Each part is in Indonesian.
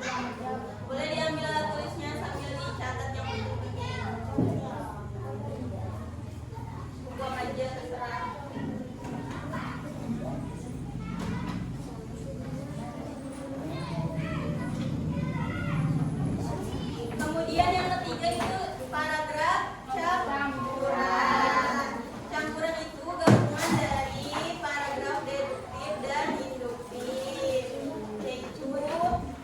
Boleh diambil alat tulisnya sambil dicatat yang penting-penting. Buang aja terserah. Kemudian yang ketiga itu paragraf campuran. Campuran itu gabungan dari paragraf deduktif dan induktif. Yaitu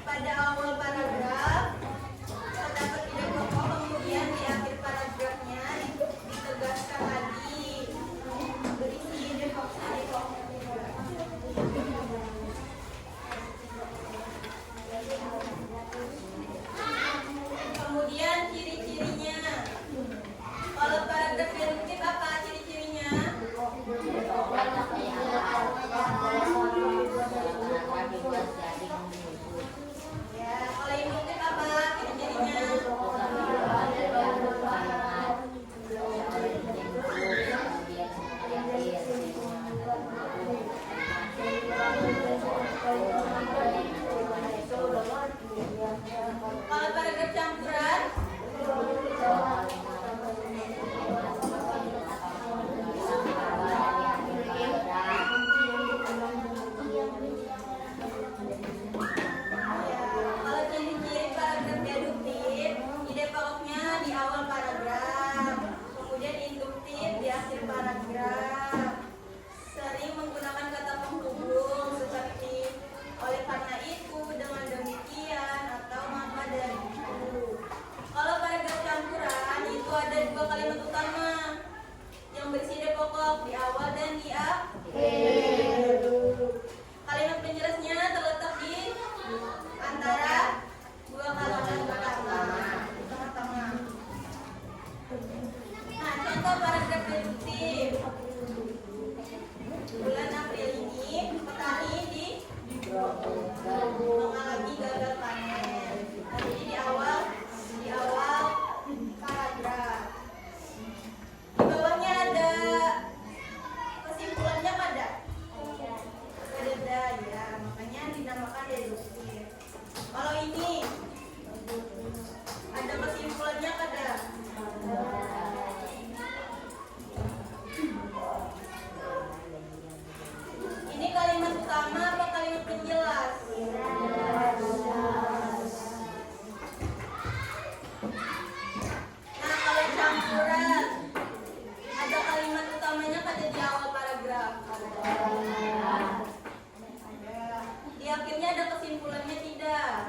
pada awal paragraf terdapat ide pokok, kemudian di akhir paragrafnya ditegaskan lagi berisi ide pokok. Kemudian ciri-cirinya. Kalau paragraf deduktif apa ciri-cirinya? Ya, kalau induktif apa ciri-cirinya? Kalau paragraf campuran? Kalau ciri-ciri paragraf deduktif, ide pokoknya di awal paragraf, kemudian induktif di akhir paragraf. Sering menggunakan kata penghubung seperti oleh karena itu, dengan demikian, atau maka dari itu. Kalau paragraf campuran itu ada dua kalimat utama yang berisi ide pokok di awal dan di akhir. Kalimat penjelasnya terletak di antara dua kalimat pertama. Nah, contoh paragraf deduktif. Bulan April ini petani di mengalami gagal panen. Nah, jadi di awal paragraf. Di bawahnya ada kesimpulannya pada. Ada ya, makanya dinamakan deduktif. Kalau ini ada kesimpulannya pada. Ini kalimat utama apa kalimat penjelas? Nah, kalau campuran ada kalimat utamanya pada di awal paragraf. Di akhirnya ada kesimpulannya tidak?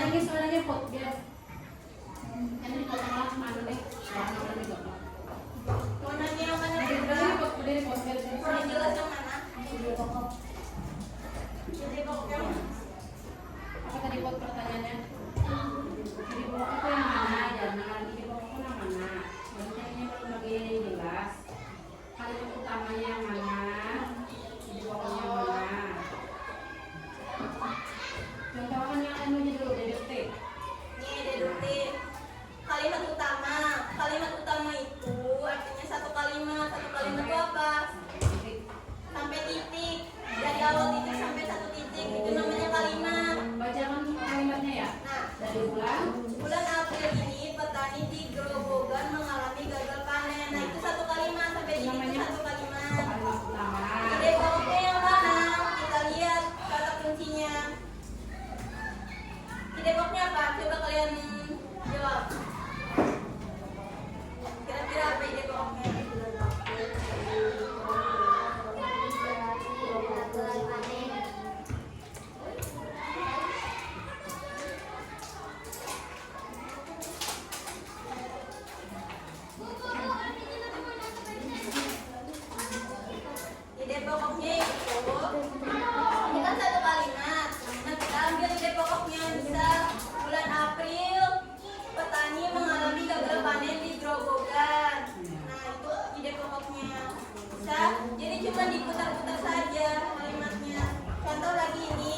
Lagi suaranya pot biar. Ini dipotong lah mana deh. Warnanya yang mana Berdiri juga? pot, berdiri pot biar. Kurang jelas yang mana? Jadi pokoknya Apa tadi pot pertanyaannya? Jadi pokok itu yang mana? Jangan di pokok itu yang mana? Maksudnya belum lagi jelas. Kalimat utamanya yang mana? Jadi pokoknya yang mana? Contohkan yang anunya dulu, deduktif. ini deduktif. Kalimat utama itu artinya satu kalimat itu apa? Sampai titik. Dari awal titik sampai satu titik itu namanya kalimat. Bacakan kalimatnya ya. Nah, Dari bulan April ini petani di Grobogan mengalami gagal panen. Nah, itu satu kalimat, sampai titik itu satu kalimat. kalimat utama. Ide pokoknya yang mana? Kita lihat kata kuncinya. Ide pokoknya apa? Coba kalian jawab. Kira-kira apa ide pokoknya? Ide pokoknya itu ini kan satu kalimat. Nah, kita ambil ide pokoknya. Misal bulan April petani mengalami gagal panen di Grobogan. Nah, itu ide pokoknya. Bisa jadi cuma diputar-putar saja kalimatnya. Contoh lagi ini.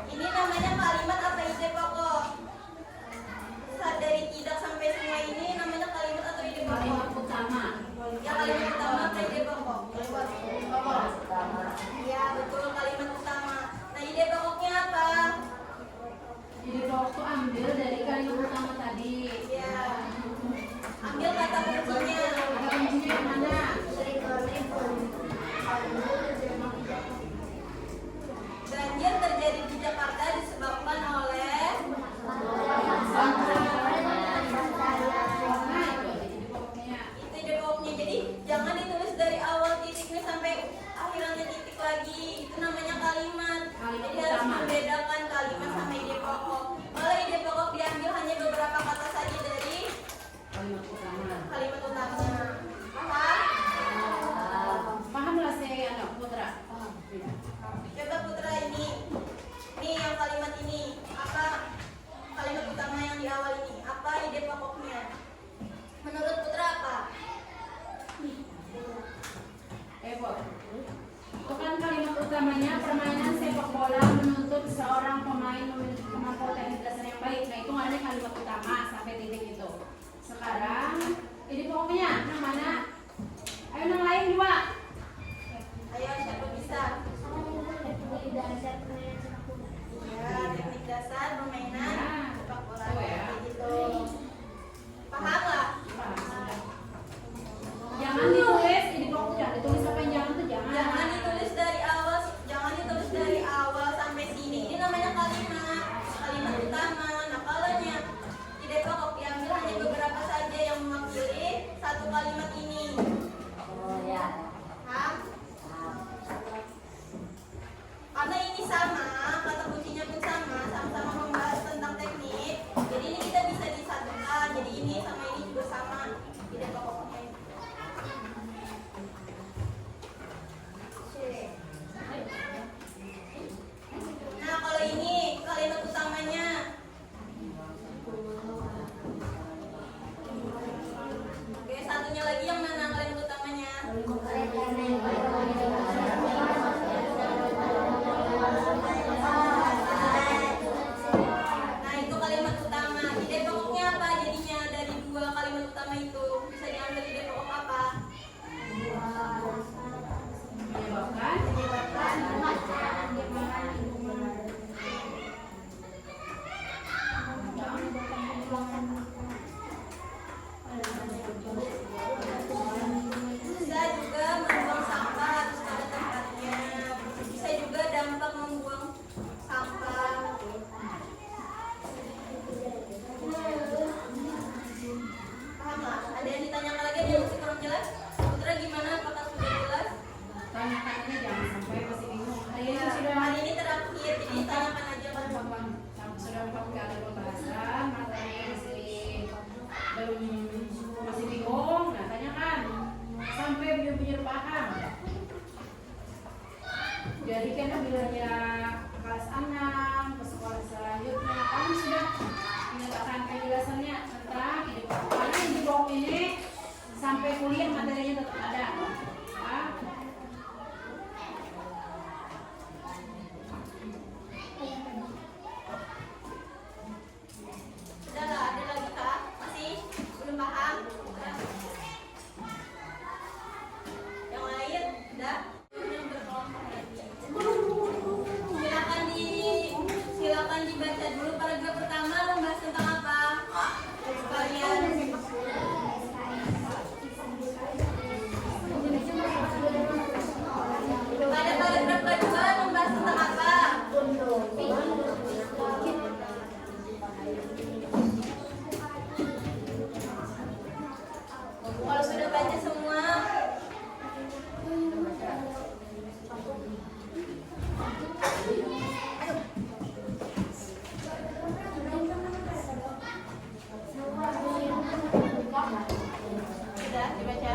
Ini namanya kalimat apa ide pokok? Dari tidak sampai semua ini namanya kalimat atau ide pokok? Kalimat utama. Ya, kalimat utama atau ide pokok? Ya, betul, kalimat utama. Nah, ide pokoknya apa? Jadi pokok itu ambil dari kalimat utama tadi. Ya, ambil kata kuncinya. Kata kuncinya yang mana? Banjir terjadi di Jakarta disebabkan oleh Nah, itu jadi pokoknya. itu ide pokoknya. Jadi jangan ditulis dari awal titiknya sampai akhirnya titik lagi. Itu namanya kalimat. Kalimat Jadi harus utama. membedakan kalimat sama ide pokok. Kalau ide pokok diambil hanya beberapa kata saja dari Kalimat utama. kalimat utama. Paham? Pahamlah saya anak putra. Coba Putra ini yang kalimat ini apa kalimat utama yang di awal ini apa ide pokoknya? Menurut Putra apa? Pot. Itu kan kalimat utamanya permainan sepak bola menuntut seorang pemain memiliki kemampuan teknik dasar yang baik. Nah, itu ada kalimat utama sampai titik itu. Sekarang ini pokoknya yang mana? Ayo yang lain dua. Ayo siapa bisa? Ya, teknik dasar permainan sepak bola. Oh, ya. Kayak gitu. Paham lah? Jangan ditulis ini pokoknya ditulis apa yang jangan tuh jangan. Jangan ditulis dari awal sampai sini. Ini namanya kalimat utama. Nah, kalaunya ide pokok diambil hanya beberapa saja yang mewakili satu kalimat ini. Jadi kan bila dia kelas 6 ke sekolah selanjutnya kami sudah menyatakan penjelasannya tentang kehidupan. Karena di blok ini sampai kuliah materinya tetap ada. Ya. Sudahlah, ada lagi kak? Masih? Belum paham? Yang lain? Udah? Silakan dibaca dulu paragraf pertama membahas tentang apa? Sekalian. Pada paragraf kedua membahas tentang apa? Kalau sudah baca semua, sudah dibaca. Sudah dibaca?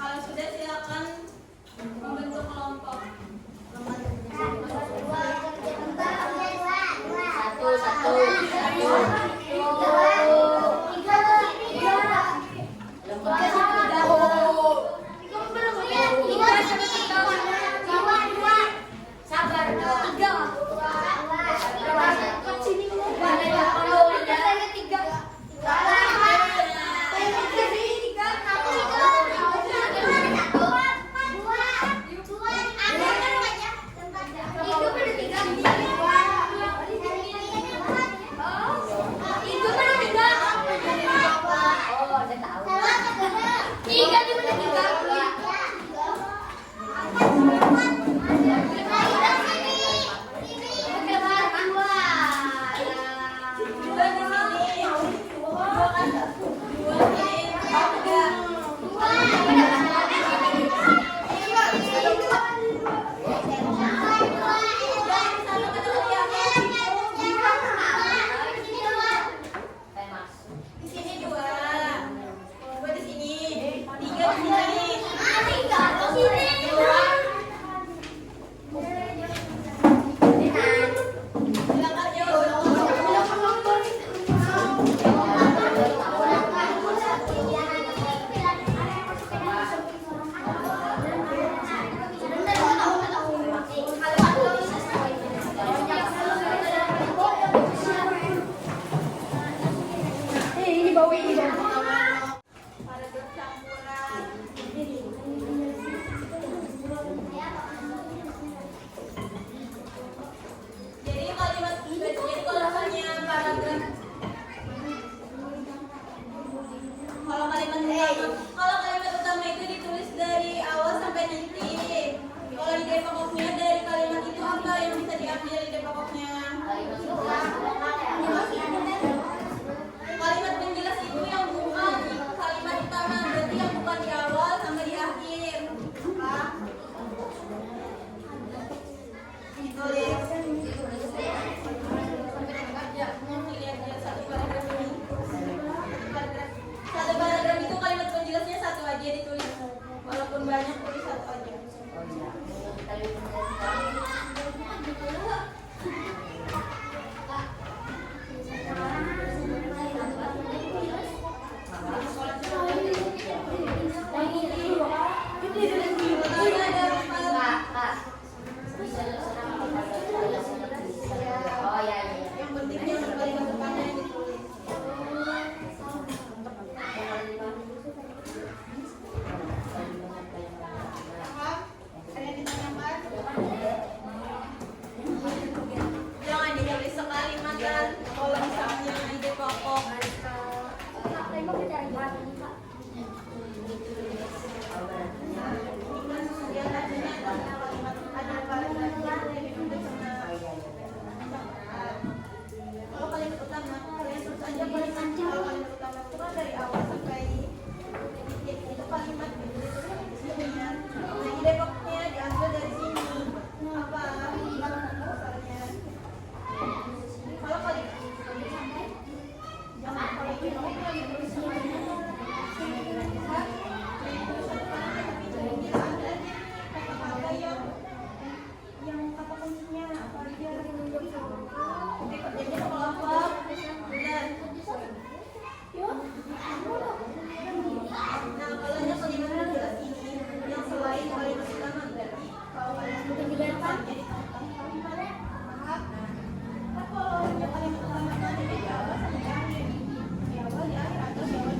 Kalau sudah silakan membentuk kelompok. Kalau kalimat utama itu ditulis dari awal sampai nanti. Kalau ide pokoknya dari kalimat itu apa yang bisa diambil ide pokoknya? Kalimat penjelas itu yang bukan kalimat utama, berarti yang bukan di awal sama di akhir. Apa? Ditulis. Lihat satu paragraf ini. Yang artinya adalah kalimat ada paragrafnya yang dibentuk sama kalau kalimat utama kalian terus aja kalimat kalau kalimat utama itu kan dari awal sampai titik itu kalimat gitu isinya. Nah ide pokoknya diambil dari sini apa asalnya. Kalau kalimat jangan kalau itu lagi tulis namanya yang kata kuncinya apa aja oke kerjanya kelompok bulan. Nah kalau yang kalimat jelas ini yang selain kalimat utama berarti kalau kalian udah menjelaskan jadi tentang kalimat maaf nah kalau yang kalimat utama itu ada di awal sama di akhir di awal di akhir atau di awal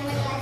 Thank you.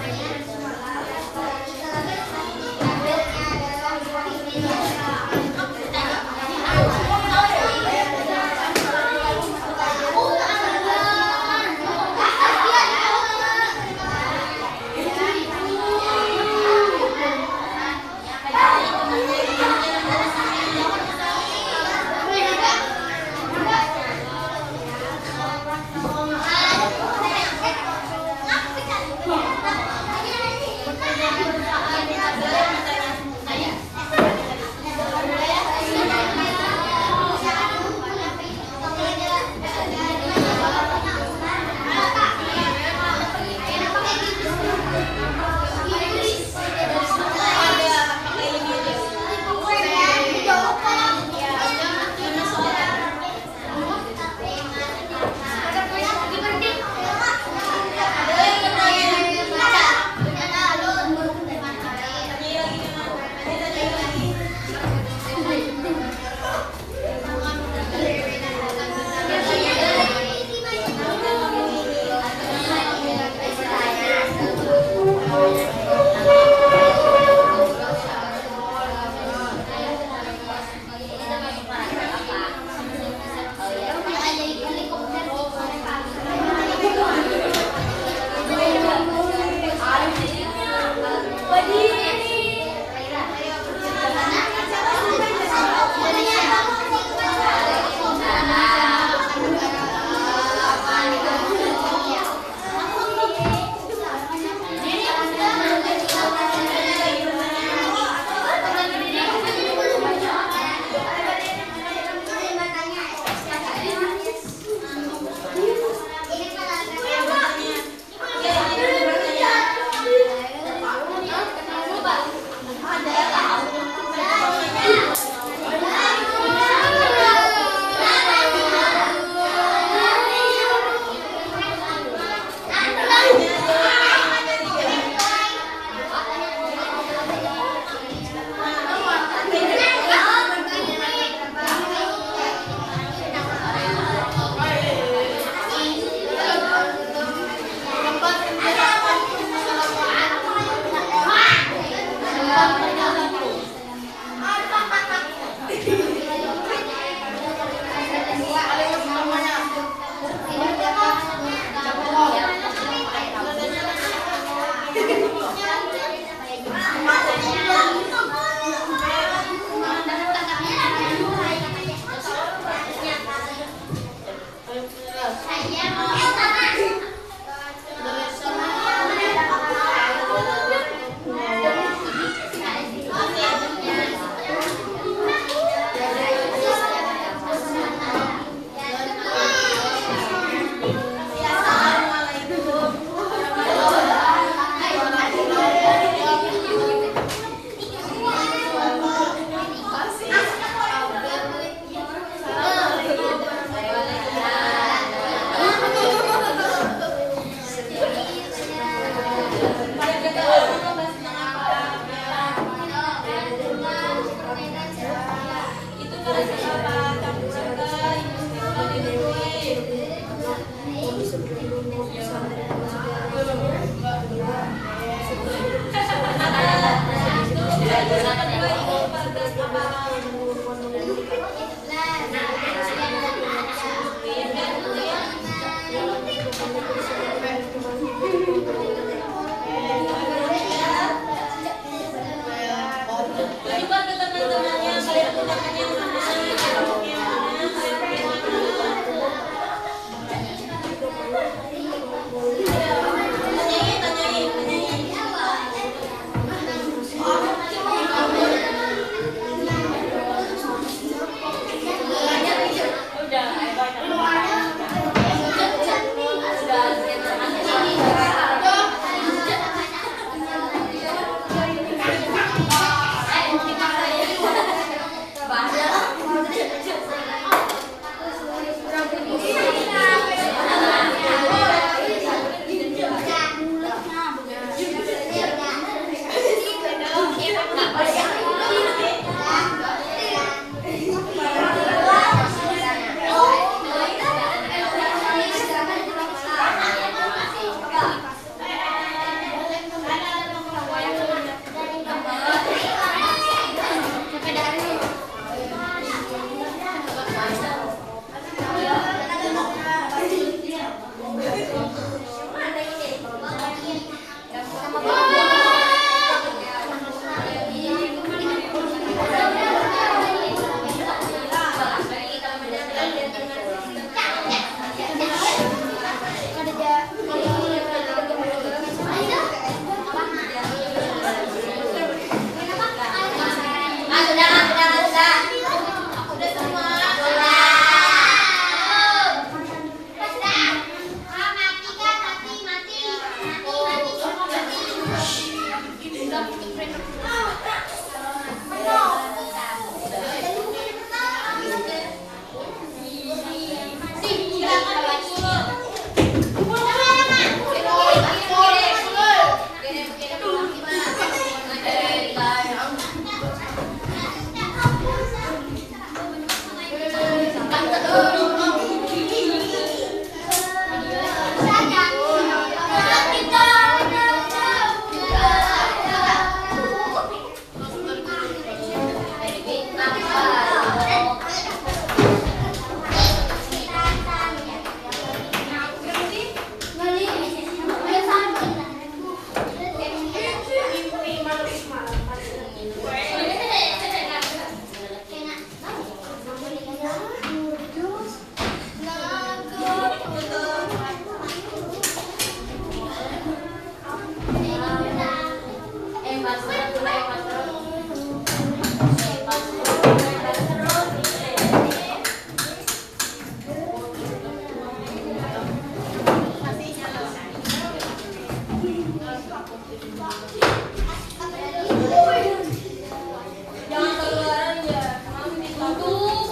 Jangan keluaran ya. Mami tutup.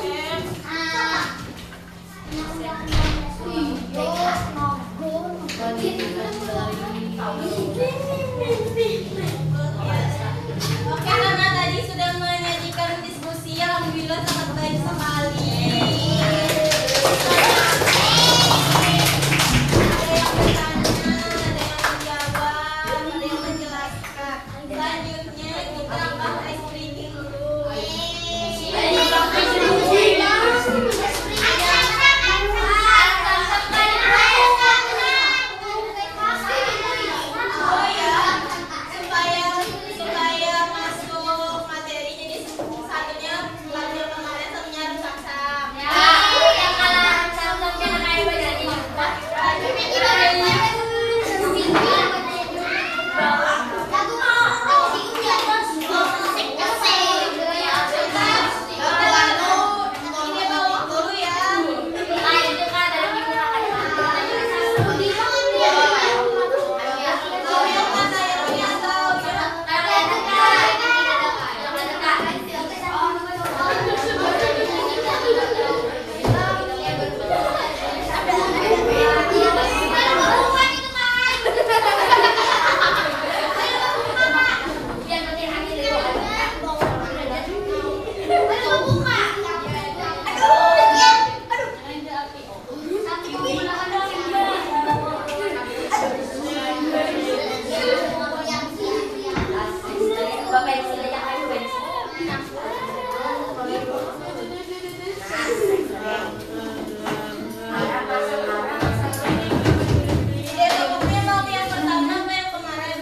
Oke, karena tadi sudah menyajikan diskusi, alhamdulillah sangat baik sekali. Ada yang bertanya, ada yang menjawab, ada yang menjelaskan. Selanjutnya kita akan ice breaking dulu. Oh ya, supaya masuk materi, jadi satunya lagu yang kemarin, satunya harus sam-sam. Ini bawa dulu ya. Tahu yang mana yang tahu ya. Ide pokoknya mau yang pertama apa yang kemarin?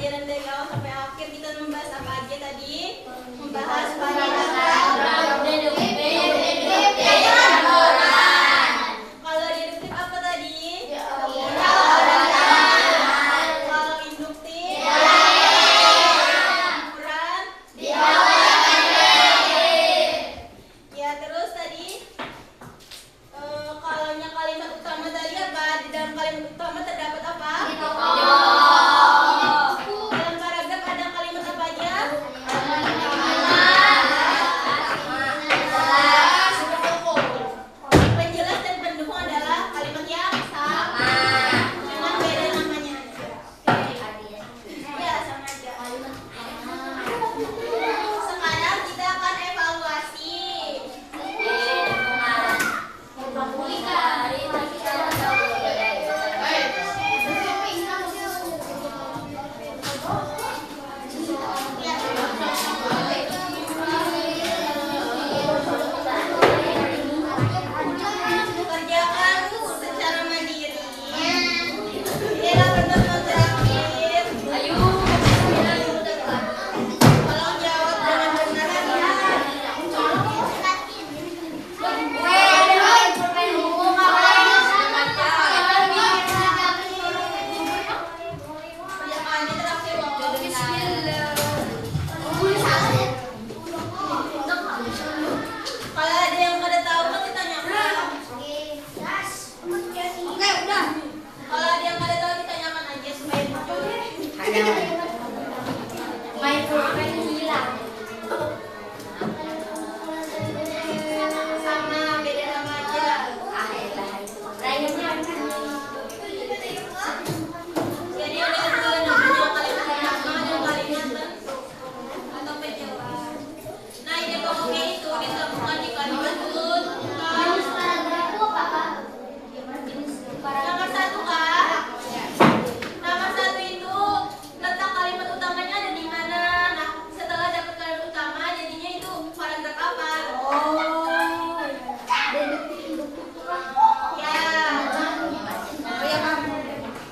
pelajaran dari awal sampai akhir. Kita membahas apa aja tadi? Membahas paragraf deduktif. Kalau deduktif apa tadi? Kalau induktif? Ukuran? Ya, terus tadi kalau kalimat utama tadi apa? Di dalam kalimat utama terdapat apa? Dalam paragraf ada kalimat apa aja? Penjelas dan pendukung adalah kalimat yang sama, cuman beda namanya aja. Ya, sama aja. Sekarang kita akan evaluasi. Kerjakan secara mandiri. Bila benar terakhir, tolong jawab dengan benar ya. Kerjaannya terakhir loh. Kalau ada yang pada tahu kan ditanyakan. Kalau ada yang pada tahu ditanyakan aja supaya jujur. Sama beda nama aja. Jadi ada dua namanya kalimat nama dan kalimat bentuk atau penjelas. Nah, ide pokoknya itu ditemukan di kalimat tuntutan. Nomor satu kah? Nomor satu itu letak kalimat utamanya ada di mana? Nah, setelah dapat kalimat utama jadinya itu paragraf apa? Ya.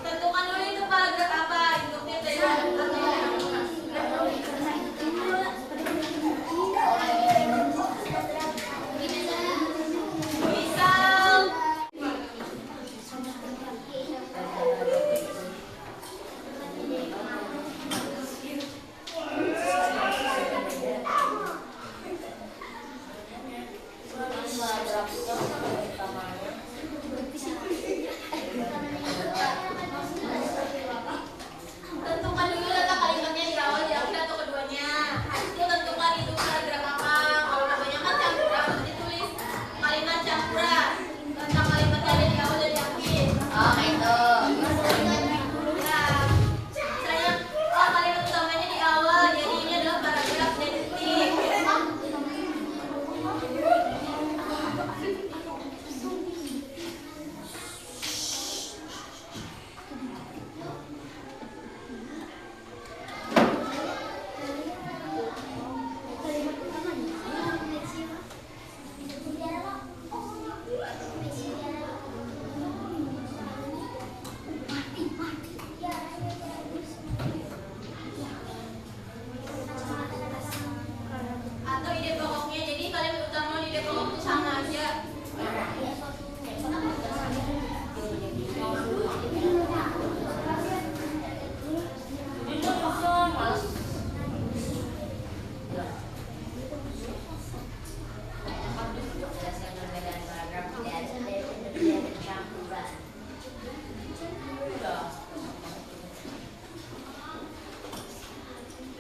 Tentukan dulu itu paragraf apa? Induktif dan misal tentukan dulu letak kalimatnya di awal, di akhir atau keduanya. Itu tentukan itu paragraf apa. Kalau kebanyakan campuran harus ditulis kalimat campuran. Tentang kalimatnya ada di awal dan di akhir. Nah, misalnya kalimat utamanya di awal, jadi ini adalah paragraf deduktif. Atau ide pokoknya, jadi kalimat utama dan ide pokok itu sama aja.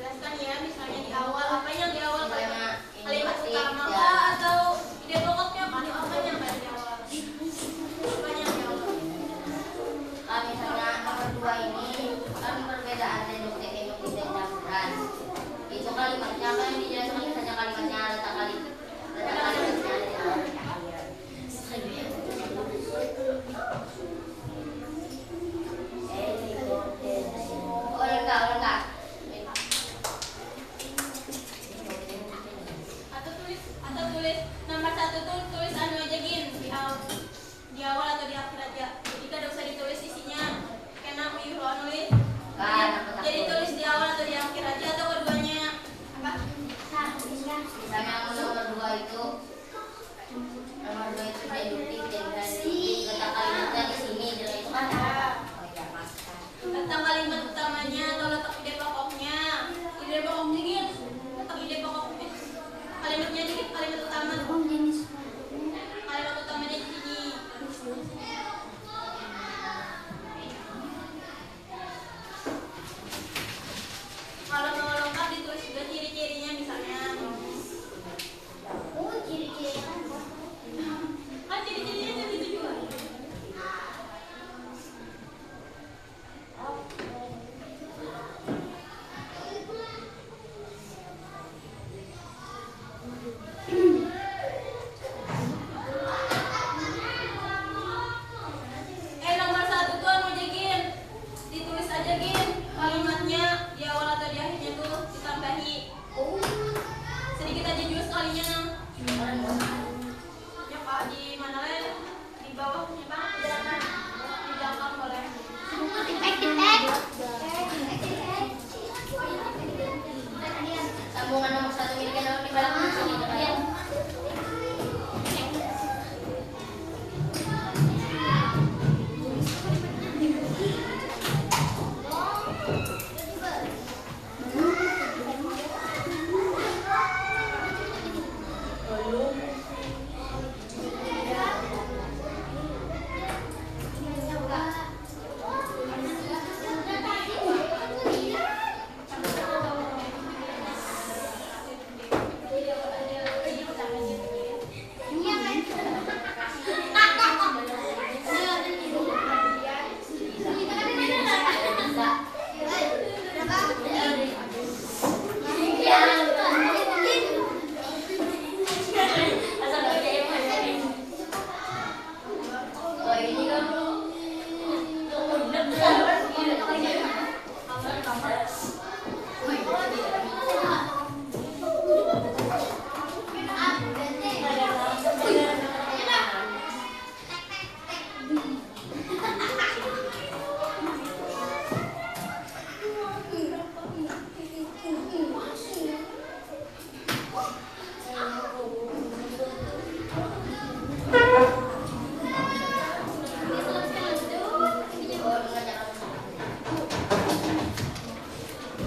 Jelaskan ya, misalnya di awal, apa yang di awal kalimat utama kah atau ide pokoknya apa? Apanya yang di awal? Apanya yang di awal? Misalnya nomor 2 ini kan perbedaan deduktif, induktif dan campuran. Itu kalimatnya apa yang dijelaskan misalnya kalimatnya letak kalimatnya ada di awal dan akhir. Enggak. Atau tulis nomor satu tuh tulis anu aja gin di awal atau di akhir aja. Jadi tidak usah ditulis isinya. Karena nulis. Kan, Jadi tulis di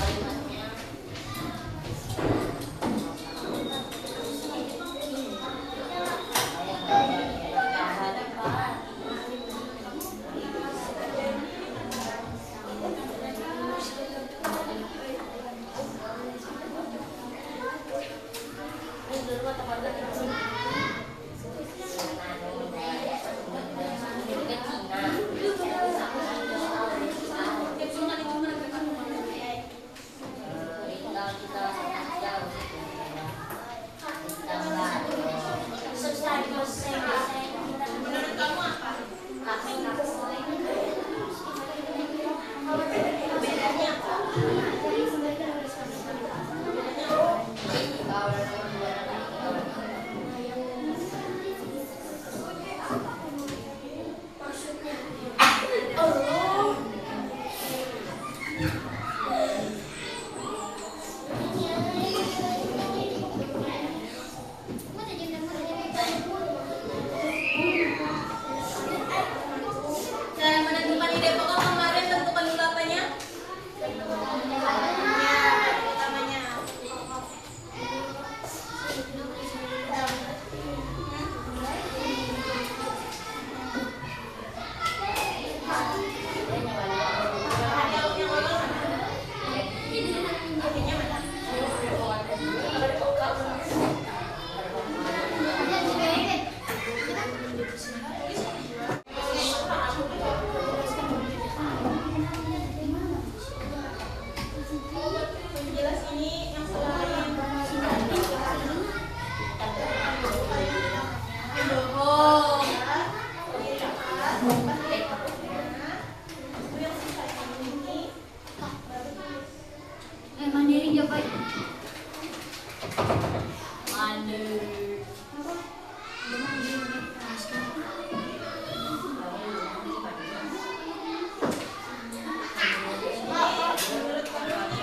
kalimatnya. Menurut kamu apa? Bedanya apa? Cara menentukan ide pokok kemarin, tentukan dulu apanya? Utamanya. Yang awal mana? Artinya mana? Penjelas ini yang selain mendorong, itu yang sisa ini Mandiri coba. menurut kamu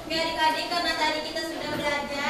Oke adik-adik, karena tadi kita sudah belajar